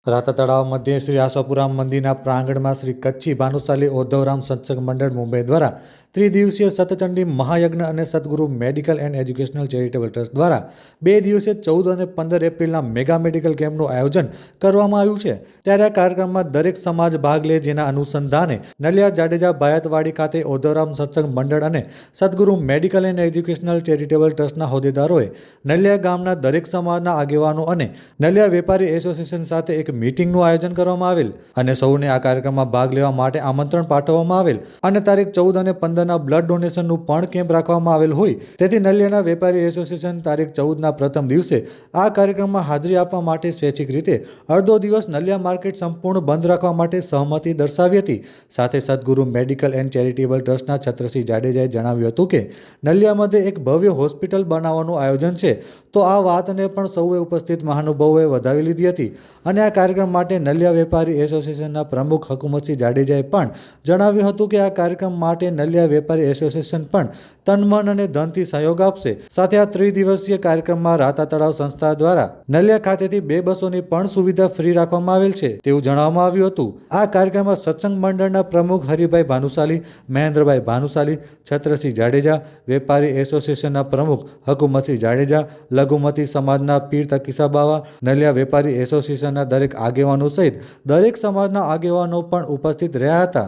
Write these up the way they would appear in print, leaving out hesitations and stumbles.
રાતા તળાવ મધ્યે શ્રી આશાપુરા મંદિરના પ્રાંગણમાં શ્રી કચ્છી ભાનુશાલી ઉદ્ધવરામ સત્સંગ મંડળ મુંબઈ દ્વારા ત્રિદિવસીય સતચંડી મહાયજ્ઞ અને સદગુરુ medical and educational charitable trust દ્વારા 2 દિવસીય 14 અને 15 એપ્રિલના મેગા મેડિકલ કેમ્પનું આયોજન કરવામાં આવ્યું છે। ત્યારે આ કાર્યક્રમમાં દરેક સમાજ ભાગ લે, જેના અનુસંધાને નલિયા જાડેજા ભાયતવાડી ખાતે ઉદ્ધવરામ સત્સંગ મંડળ અને સદગુરુ મેડિકલ એન્ડ એજ્યુકેશનલ ચેરિટેબલ ટ્રસ્ટના હોદ્દેદારોએ નલિયા ગામના દરેક સમાજના આગેવાનો અને નલિયા વેપારી એસોસિએશન સાથે એક મીટિંગનું આયોજન કરવામાં આવેલ અને સૌને આ કાર્યક્રમમાં ભાગ લેવા માટે આમંત્રણ પાઠવવામાં આવેલ અને તારીખ 14 અને 15ના બ્લડ ડોનેશનનું પણ કેમ્પ રાખવામાં આવેલ હોય, તેથી નલિયાના વેપારી એસોસિએશન તારીખ 14ના પ્રથમ દિવસે આ કાર્યક્રમમાં હાજરી આપવા માટે સ્વૈચ્છિક રીતે અડધો દિવસ નલિયા માર્કેટ સંપૂર્ણ બંધ રાખવા માટે સહમતિ દર્શાવી હતી। સાથે સદગુરુ મેડિકલ એન્ડ ચેરિટેબલ ટ્રસ્ટના છત્રસિંહ જાડેજાએ જણાવ્યું હતું કે નલિયા મધ્યે એક ભવ્ય હોસ્પિટલ બનાવવાનું આયોજન છે, તો આ વાતને પણ સૌએ ઉપસ્થિત મહાનુભાવોએ વધાવી લીધી હતી અને આ કાર્યક્રમ માટે નલિયા વેપારી એસોસિએશનના પ્રમુખ હકુમતસિંહ જાડેજાએ પણ જણાવ્યું હતું કે આ કાર્યક્રમ માટે નલિયા વેપારી એસોસિએશન પણ તન મન અને ધનથી સહયોગ આપશે। સાથે આ ત્રિદિવસીય કાર્યક્રમમાં રાતા તળાવ સંસ્થા દ્વારા નલિયા ખાતેથી 2 બસોની પણ સુવિધા ફ્રી રાખવામાં આવેલ છે તેવું જણાવવામાં આવ્યું હતું। આ કાર્યક્રમમાં સત્સંગ મંડળના પ્રમુખ હરિભાઈ ભાનુશાલી, મહેન્દ્રભાઈ ભાનુશાલી, છત્રસિંહ જાડેજા, વેપારી એસોસિએશનના પ્રમુખ હકુમતસિંહ જાડેજા, લઘુમતી સમાજના પીર તકીસા બાવા, નલિયા વેપારી એસોસિએશનના દરેક આગેવાનો સહિત દરેક સમાજના આગેવાનો પણ ઉપસ્થિત રહ્યા હતા।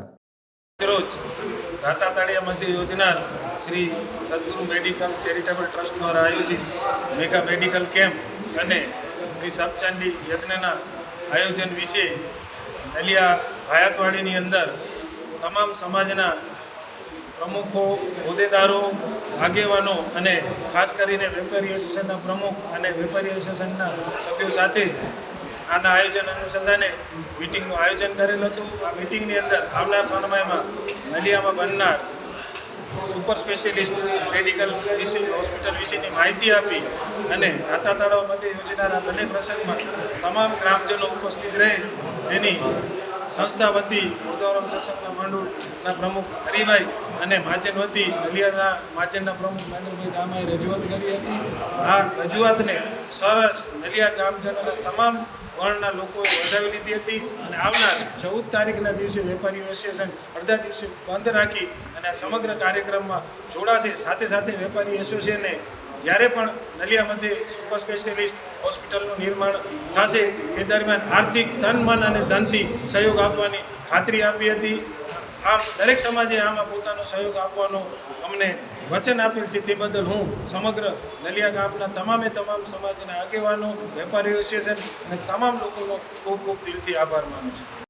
રોજ રાતા તળિયા મધ્ય યોજનાર શ્રી સદગુરુ મેડિકલ ચેરિટેબલ ટ્રસ્ટ દ્વારા આયોજિત મેગા મેડિકલ કેમ્પ અને શ્રી સતચંડી યજ્ઞના આયોજન વિશે નલિયા ભાયતવાડીની અંદર તમામ સમાજના પ્રમુખો, હોદ્દેદારો, આગેવાનો અને ખાસ કરીને વેપારી એસોસિએશનના પ્રમુખ અને વેપારી એસોસિએશનના સભ્યો સાથે આના આયોજન અનુસંધાને મીટિંગનું આયોજન કરેલ હતું। આ મીટિંગની અંદર આવનાર સમયમાં નલિયામાં બનનાર સુપર સ્પેશિયાલિસ્ટ મેડિકલ હોસ્પિટલ વિશેની માહિતી આપી અને રાતા તળાવ મધ્યે યોજનારા બંને પ્રસંગમાં તમામ ગ્રામજનો ઉપસ્થિત રહે તેની સંસ્થા વતી ઉદ્ધવરામ સત્સંગના મંડળના પ્રમુખ હરિભાઈ અને માચેન વતી નલિયાના માચેનના પ્રમુખ મહેન્દ્રભાઈ દામાએ રજૂઆત કરી હતી। આ રજૂઆતને સરસ નલિયા ગામજનોના તમામ વર્ણના લોકોએ વધાવી લીધી હતી અને આવનાર 14 તારીખના દિવસે વેપારી એસોસિએશન અડધા દિવસે બંધ રાખી અને આ સમગ્ર કાર્યક્રમમાં જોડાશે। સાથે સાથે વેપારી એસોસિએશને જ્યારે પણ નલિયા મધ્યે સુપર સ્પેશિયાલિસ્ટ હોસ્પિટલનું નિર્માણ થશે તે દરમિયાન આર્થિક તન મન અને ધનથી સહયોગ આપવાની ખાતરી આપી હતી। આમ દરેક સમાજે આમાં પોતાનો સહયોગ આપવાનો અમને વચન આપેલ છે, તે બદલ હું સમગ્ર નલિયા ગામના તમામ સમાજના આગેવાનો, વેપારી એસોસિએશન અને તમામ લોકોનો ખૂબ ખૂબ દિલથી આભાર માનું છું।